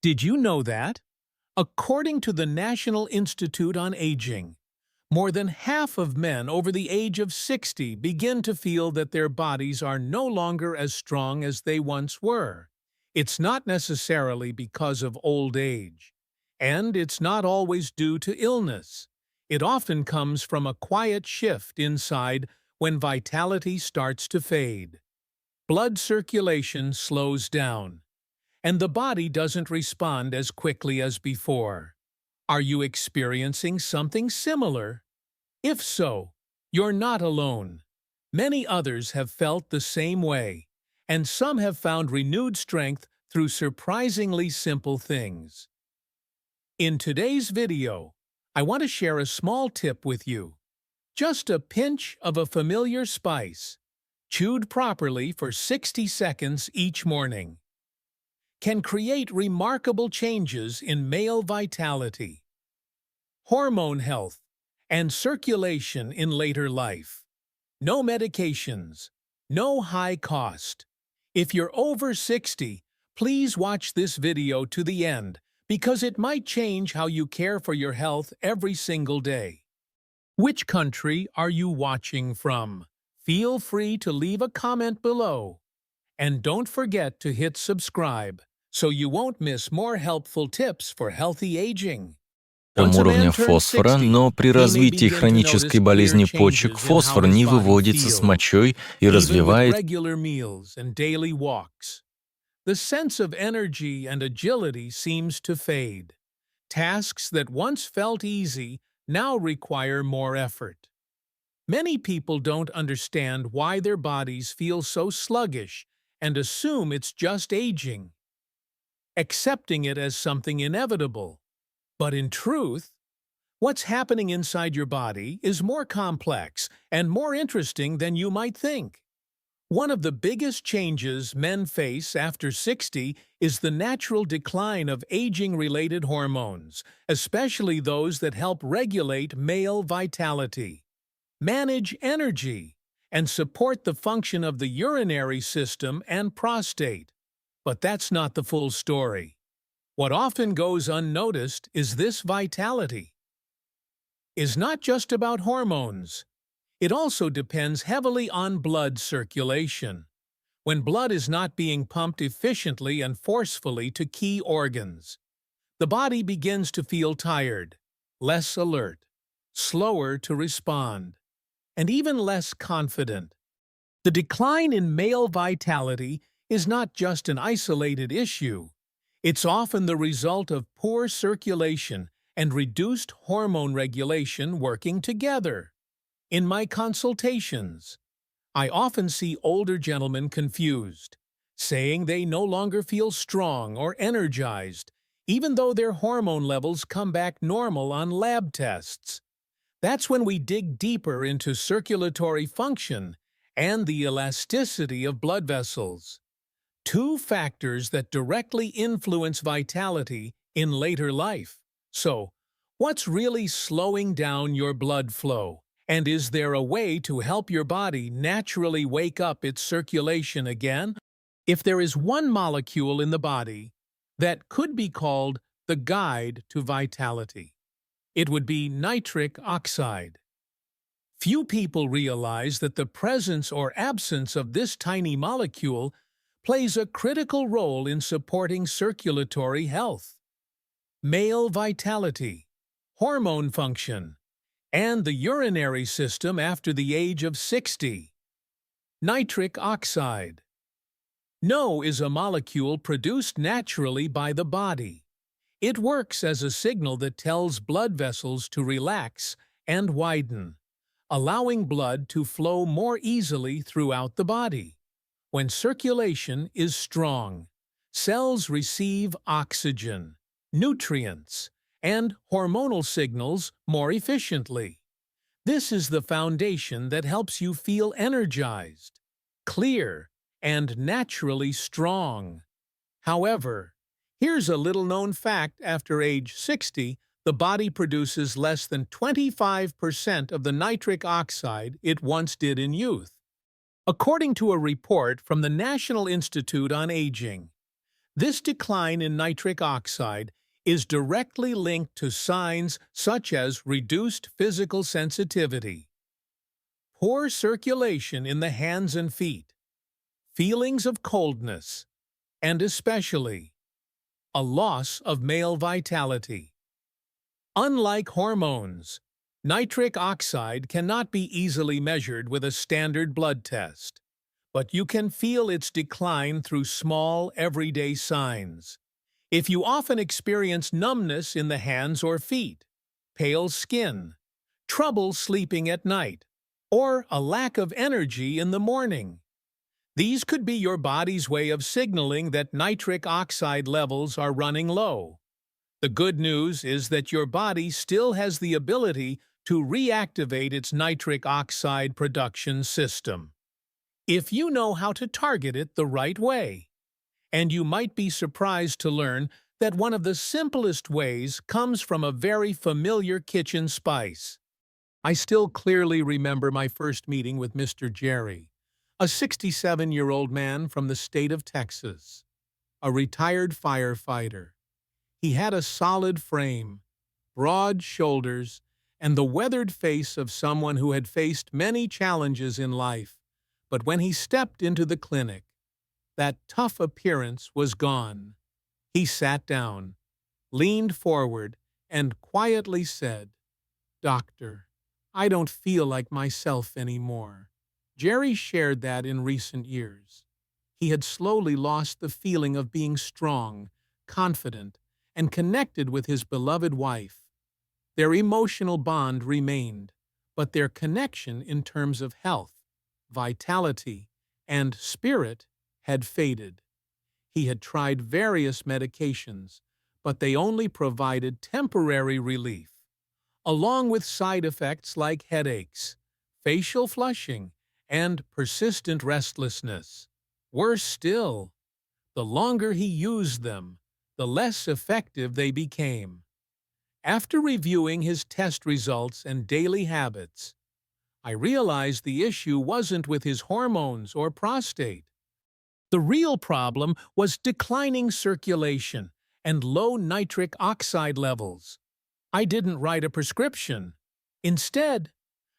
Did you know that? According to the National Institute on Aging, more than half of men over the age of 60 begin to feel that their bodies are no longer as strong as they once were. It's not necessarily because of old age, and it's not always due to illness. It often comes from a quiet shift inside when vitality starts to fade. Blood circulation slows down, and the body doesn't respond as quickly as before. Are you experiencing something similar? If so, you're not alone. Many others have felt the same way, and some have found renewed strength through surprisingly simple things. In today's video, I want to share a small tip with you. Just a pinch of a familiar spice, chewed properly for 60 seconds each morning, can create remarkable changes in male vitality, hormone health, and circulation in later life. No medications, no high cost. If you're over 60, please watch this video to the end because it might change how you care for your health every single day. Which country are you watching from? Feel free to leave a comment below. And don't forget to hit subscribe so you won't miss more helpful tips for healthy aging. Once a Уровня man turns фосфора, 60, но при he may развитии begin to хронической notice clear болезни почек changes in how фосфор his не body выводится с feels, мочой и even with развивает regular meals and daily walks. The sense of energy and agility seems to fade. Tasks that once felt easy now require more effort. Many people don't understand why their bodies feel so sluggish and assume it's just aging, accepting it as something inevitable. But in truth, what's happening inside your body is more complex and more interesting than you might think. One of the biggest changes men face after 60 is the natural decline of aging-related hormones, especially those that help regulate male vitality, manage energy, and support the function of the urinary system and prostate. But that's not the full story. What often goes unnoticed is this vitality is not just about hormones. It also depends heavily on blood circulation. When blood is not being pumped efficiently and forcefully to key organs, the body begins to feel tired, less alert, slower to respond, and even less confident. The decline in male vitality is not just an isolated issue. It's often the result of poor circulation and reduced hormone regulation working together. In my consultations, I often see older gentlemen confused, saying they no longer feel strong or energized, even though their hormone levels come back normal on lab tests. That's when we dig deeper into circulatory function and the elasticity of blood vessels, two factors that directly influence vitality in later life. So, what's really slowing down your blood flow? And is there a way to help your body naturally wake up its circulation again? If there is one molecule in the body that could be called the guide to vitality, it would be nitric oxide. Few people realize that the presence or absence of this tiny molecule plays a critical role in supporting circulatory health, male vitality, hormone function, and the urinary system after the age of 60. Nitric oxide. NO is a molecule produced naturally by the body. It works as a signal that tells blood vessels to relax and widen, allowing blood to flow more easily throughout the body. When circulation is strong, cells receive oxygen, nutrients, and hormonal signals more efficiently. This is the foundation that helps you feel energized, clear, and naturally strong. However, here's a little-known fact: after age 60, the body produces less than 25% of the nitric oxide it once did in youth. According to a report from the National Institute on Aging, This decline in nitric oxide is directly linked to signs such as reduced physical sensitivity, poor circulation in the hands and feet, feelings of coldness, and especially a loss of male vitality. Unlike hormones, nitric oxide cannot be easily measured with a standard blood test, but you can feel its decline through small, everyday signs. If you often experience numbness in the hands or feet, pale skin, trouble sleeping at night, or a lack of energy in the morning, these could be your body's way of signaling that nitric oxide levels are running low. The good news is that your body still has the ability to reactivate its nitric oxide production system, if you know how to target it the right way. And you might be surprised to learn that one of the simplest ways comes from a very familiar kitchen spice. I still clearly remember my first meeting with Mr. Jerry, a 67-year-old man from the state of Texas, a retired firefighter. He had a solid frame, broad shoulders, and the weathered face of someone who had faced many challenges in life. But when he stepped into the clinic, that tough appearance was gone. He sat down, leaned forward, and quietly said, "Doctor, I don't feel like myself anymore." Jerry shared that in recent years, he had slowly lost the feeling of being strong, confident, and connected with his beloved wife. Their emotional bond remained, but their connection in terms of health, vitality, and spirit had faded. He had tried various medications, but they only provided temporary relief, along with side effects like headaches, facial flushing, and persistent restlessness. Worse still, the longer he used them, the less effective they became. After reviewing his test results and daily habits, I realized the issue wasn't with his hormones or prostate. The real problem was declining circulation and low nitric oxide levels. I didn't write a prescription. Instead,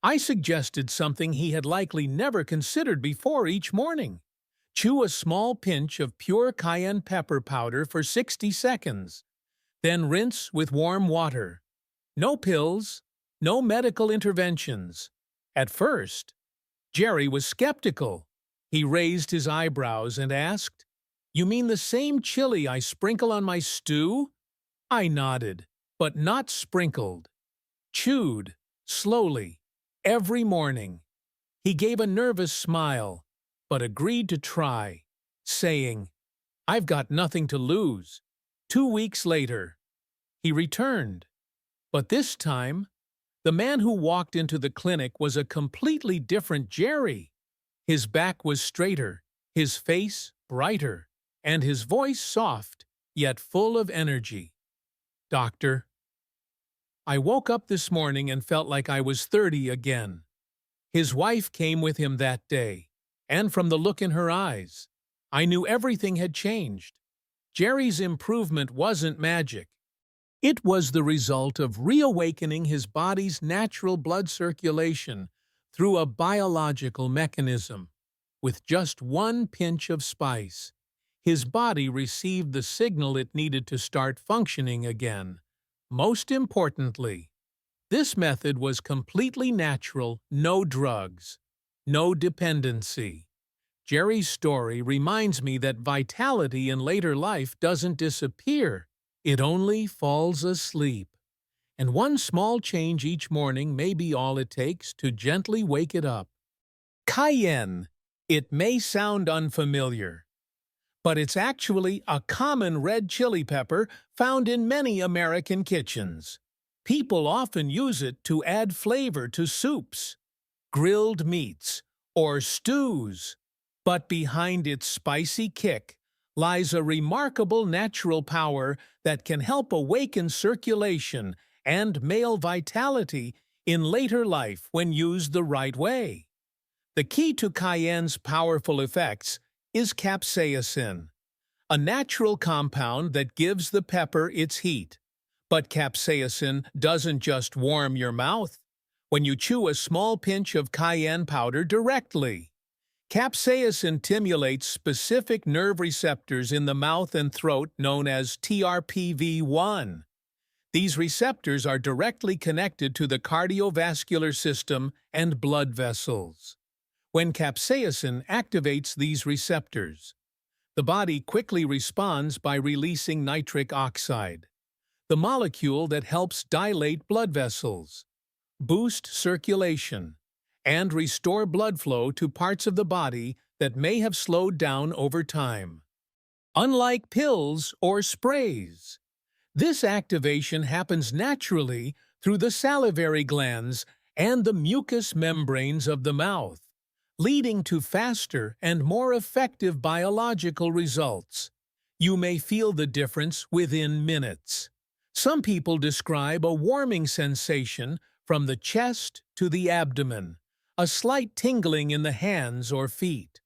I suggested something he had likely never considered before each morning. Chew a small pinch of pure cayenne pepper powder for 60 seconds. Then rinse with warm water. No pills, no medical interventions. At first, Jerry was skeptical. He raised his eyebrows and asked, "You mean the same chili I sprinkle on my stew?" I nodded, but not sprinkled. Chewed, slowly, every morning. He gave a nervous smile, but agreed to try, saying, "I've got nothing to lose." 2 weeks later, he returned. But this time, the man who walked into the clinic was a completely different Jerry. His back was straighter, his face brighter, and his voice soft, yet full of energy. "Doctor, I woke up this morning and felt like I was 30 again." His wife came with him that day, and from the look in her eyes, I knew everything had changed. Jerry's improvement wasn't magic. It was the result of reawakening his body's natural blood circulation through a biological mechanism. With just one pinch of spice, his body received the signal it needed to start functioning again. Most importantly, this method was completely natural, no drugs, no dependency. Jerry's story reminds me that vitality in later life doesn't disappear, it only falls asleep. And one small change each morning may be all it takes to gently wake it up. Cayenne. It may sound unfamiliar, but it's actually a common red chili pepper found in many American kitchens. People often use it to add flavor to soups, grilled meats, or stews. But behind its spicy kick lies a remarkable natural power that can help awaken circulation and male vitality in later life when used the right way. The key to cayenne's powerful effects is capsaicin, a natural compound that gives the pepper its heat. But capsaicin doesn't just warm your mouth. When you chew a small pinch of cayenne powder directly, capsaicin stimulates specific nerve receptors in the mouth and throat known as TRPV1. These receptors are directly connected to the cardiovascular system and blood vessels. When capsaicin activates these receptors, the body quickly responds by releasing nitric oxide, the molecule that helps dilate blood vessels, boost circulation, and restore blood flow to parts of the body that may have slowed down over time. Unlike pills or sprays, this activation happens naturally through the salivary glands and the mucous membranes of the mouth, leading to faster and more effective biological results. You may feel the difference within minutes. Some people describe a warming sensation from the chest to the abdomen, a slight tingling in the hands or feet,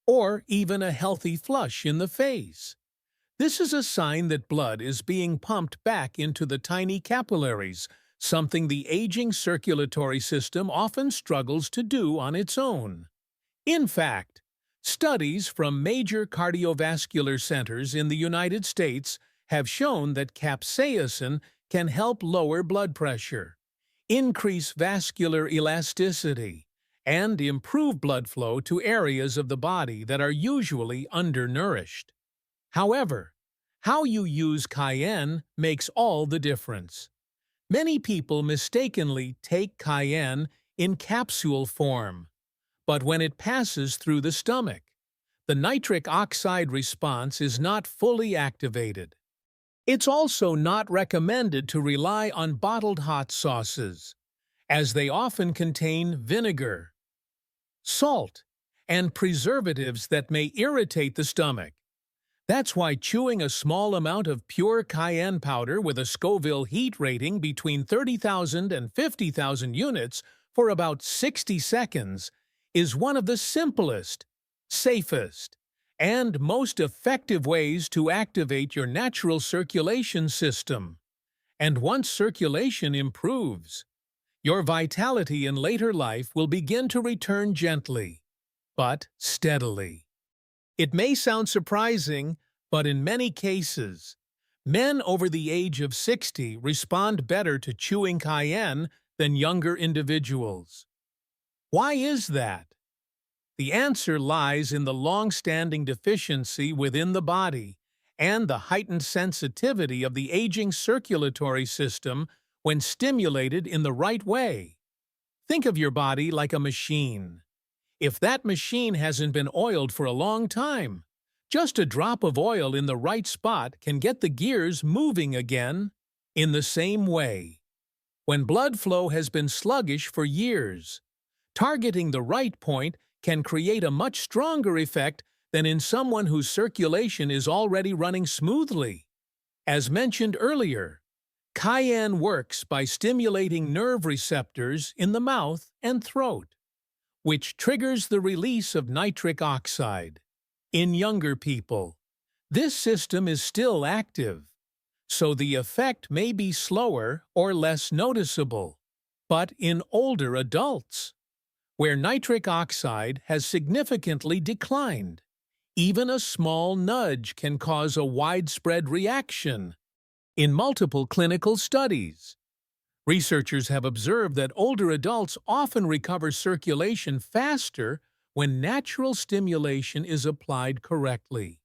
or even a healthy flush in the face. This is a sign that blood is being pumped back into the tiny capillaries, something the aging circulatory system often struggles to do on its own. In fact, studies from major cardiovascular centers in the United States have shown that capsaicin can help lower blood pressure, increase vascular elasticity, and improve blood flow to areas of the body that are usually undernourished. However, how you use cayenne makes all the difference. Many people mistakenly take cayenne in capsule form, but when it passes through the stomach, the nitric oxide response is not fully activated. It's also not recommended to rely on bottled hot sauces, as they often contain vinegar, salt, and preservatives that may irritate the stomach. That's why chewing a small amount of pure cayenne powder with a Scoville heat rating between 30,000 and 50,000 units for about 60 seconds is one of the simplest, safest, and most effective ways to activate your natural circulation system. And once circulation improves, your vitality in later life will begin to return gently, but steadily. It may sound surprising, but in many cases, men over the age of 60 respond better to chewing cayenne than younger individuals. Why is that? The answer lies in the long-standing deficiency within the body and the heightened sensitivity of the aging circulatory system when stimulated in the right way. Think of your body like a machine. If that machine hasn't been oiled for a long time, just a drop of oil in the right spot can get the gears moving again. In the same way, when blood flow has been sluggish for years, targeting the right point can create a much stronger effect than in someone whose circulation is already running smoothly. As mentioned earlier, cayenne works by stimulating nerve receptors in the mouth and throat, which triggers the release of nitric oxide. In younger people, this system is still active, so the effect may be slower or less noticeable. But in older adults, where nitric oxide has significantly declined, even a small nudge can cause a widespread reaction. In multiple clinical studies, researchers have observed that older adults often recover circulation faster when natural stimulation is applied correctly.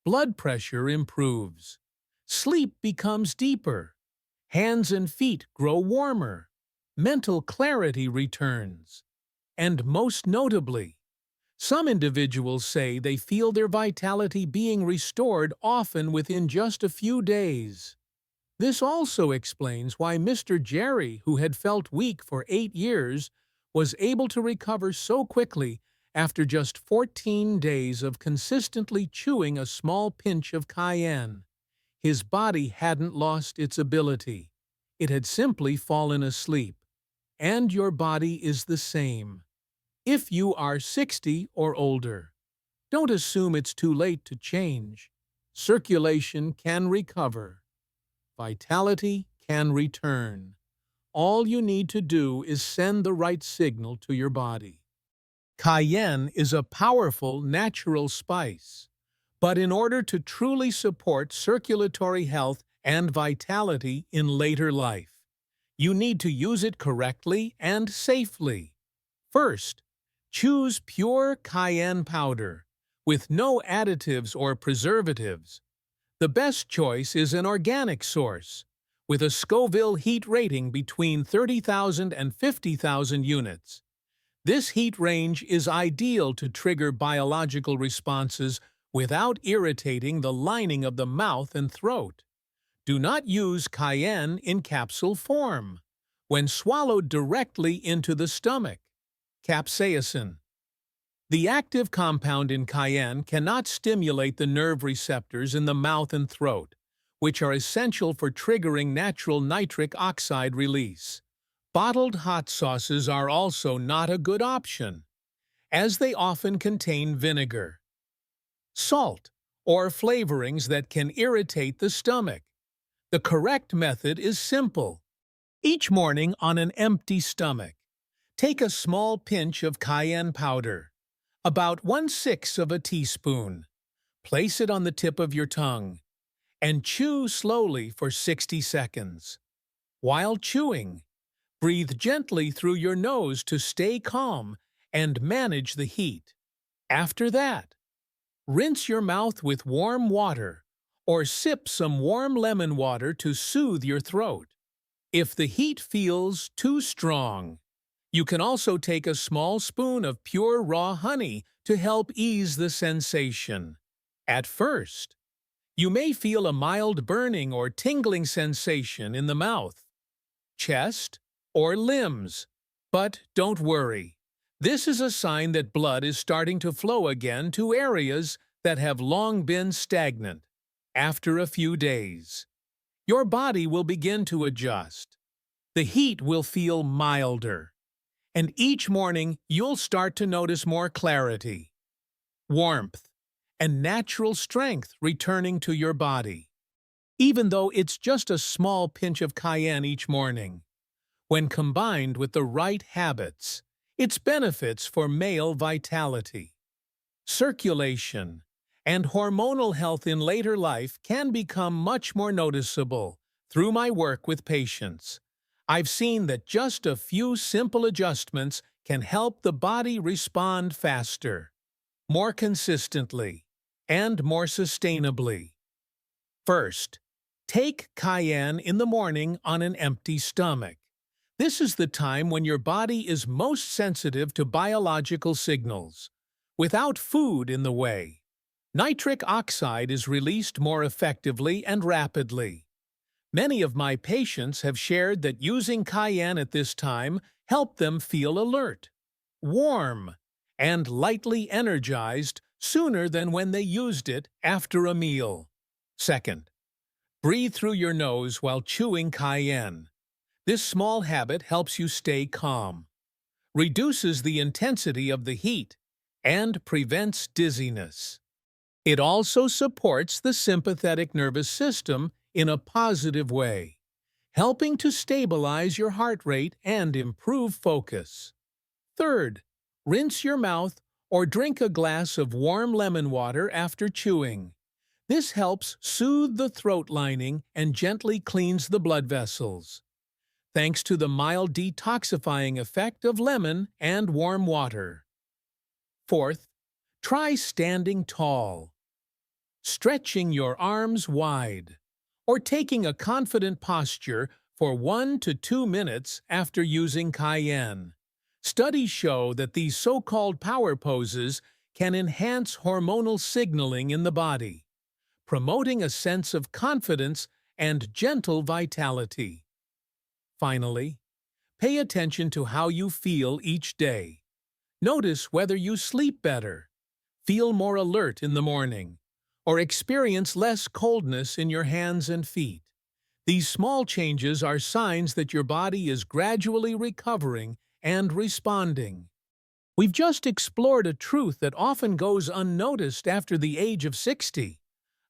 Blood pressure improves, sleep becomes deeper, hands and feet grow warmer, mental clarity returns, and most notably, some individuals say they feel their vitality being restored often within just a few days. This also explains why Mr. Jerry, who had felt weak for 8 years, was able to recover so quickly after just 14 days of consistently chewing a small pinch of cayenne. His body hadn't lost its ability. It had simply fallen asleep. And your body is the same. If you are 60 or older, don't assume it's too late to change. circulation can recover, vitality can return. All you need to do is send the right signal to your body. Cayenne is a powerful natural spice, but in order to truly support circulatory health and vitality in later life, you need to use it correctly and safely. First, choose pure cayenne powder, with no additives or preservatives. The best choice is an organic source, with a Scoville heat rating between 30,000 and 50,000 units. This heat range is ideal to trigger biological responses without irritating the lining of the mouth and throat. Do not use cayenne in capsule form, when swallowed directly into the stomach. Capsaicin. The active compound in cayenne cannot stimulate the nerve receptors in the mouth and throat, which are essential for triggering natural nitric oxide release. Bottled hot sauces are also not a good option, as they often contain vinegar, salt, or flavorings that can irritate the stomach. The correct method is simple. Each morning on an empty stomach, take a small pinch of cayenne powder, about 1/6 of a teaspoon. Place it on the tip of your tongue, and chew slowly for 60 seconds. While chewing, breathe gently through your nose to stay calm and manage the heat. After that, rinse your mouth with warm water or sip some warm lemon water to soothe your throat. If the heat feels too strong, you can also take a small spoon of pure raw honey to help ease the sensation. At first, you may feel a mild burning or tingling sensation in the mouth, chest, or limbs, but don't worry. This is a sign that blood is starting to flow again to areas that have long been stagnant. After a few days, your body will begin to adjust. The heat will feel milder, and each morning you'll start to notice more clarity, warmth, and natural strength returning to your body. Even though it's just a small pinch of cayenne each morning, when combined with the right habits, its benefits for male vitality, circulation, and hormonal health in later life can become much more noticeable. Through my work with patients, I've seen that just a few simple adjustments can help the body respond faster, more consistently, and more sustainably. First, take cayenne in the morning on an empty stomach. This is the time when your body is most sensitive to biological signals. Without food in the way, nitric oxide is released more effectively and rapidly. Many of my patients have shared that using cayenne at this time helped them feel alert, warm, and lightly energized sooner than when they used it after a meal. Second, breathe through your nose while chewing cayenne. This small habit helps you stay calm, reduces the intensity of the heat, and prevents dizziness. It also supports the sympathetic nervous system in a positive way, helping to stabilize your heart rate and improve focus. Third, rinse your mouth or drink a glass of warm lemon water after chewing. This helps soothe the throat lining and gently cleans the blood vessels, thanks to the mild detoxifying effect of lemon and warm water. Fourth, try standing tall, stretching your arms wide, or taking a confident posture for 1 to 2 minutes after using cayenne. Studies show that these so-called power poses can enhance hormonal signaling in the body, promoting a sense of confidence and gentle vitality. Finally, pay attention to how you feel each day. Notice whether you sleep better, feel more alert in the morning, or experience less coldness in your hands and feet. These small changes are signs that your body is gradually recovering and responding. We've just explored a truth that often goes unnoticed after the age of 60.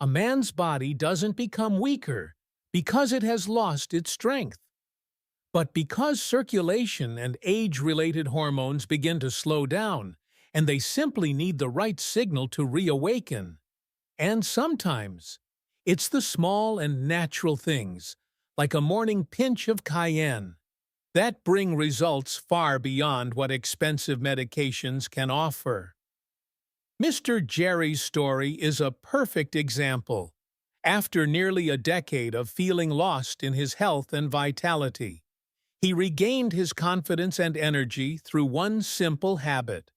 A man's body doesn't become weaker because it has lost its strength, but because circulation and age-related hormones begin to slow down, and they simply need the right signal to reawaken. And sometimes, it's the small and natural things, like a morning pinch of cayenne, that bring results far beyond what expensive medications can offer. Mr. Jerry's story is a perfect example. After nearly a decade of feeling lost in his health and vitality, he regained his confidence and energy through one simple habit.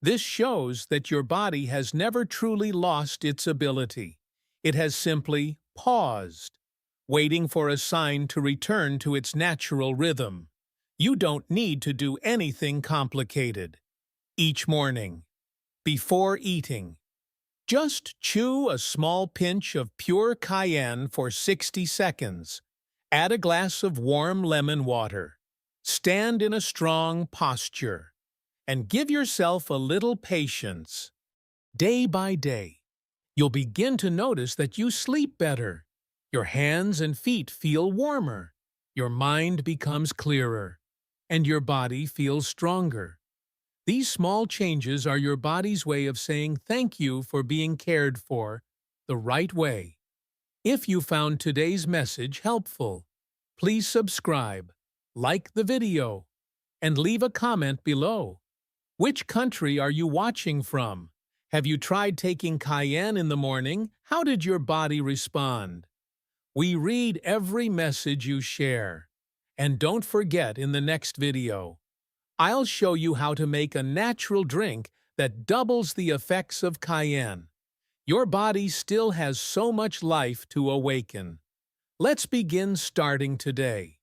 This shows that your body has never truly lost its ability. It has simply paused, waiting for a sign to return to its natural rhythm. You don't need to do anything complicated. Each morning, before eating, just chew a small pinch of pure cayenne for 60 seconds. Add a glass of warm lemon water. Stand in a strong posture, and give yourself a little patience. Day by day, you'll begin to notice that you sleep better. Your hands and feet feel warmer. Your mind becomes clearer, and your body feels stronger. These small changes are your body's way of saying thank you for being cared for the right way. If you found today's message helpful, please subscribe, like the video, and leave a comment below. Which country are you watching from? Have you tried taking cayenne in the morning? How did your body respond? We read every message you share. And don't forget, in the next video, I'll show you how to make a natural drink that doubles the effects of cayenne. Your body still has so much life to awaken. Let's begin starting today.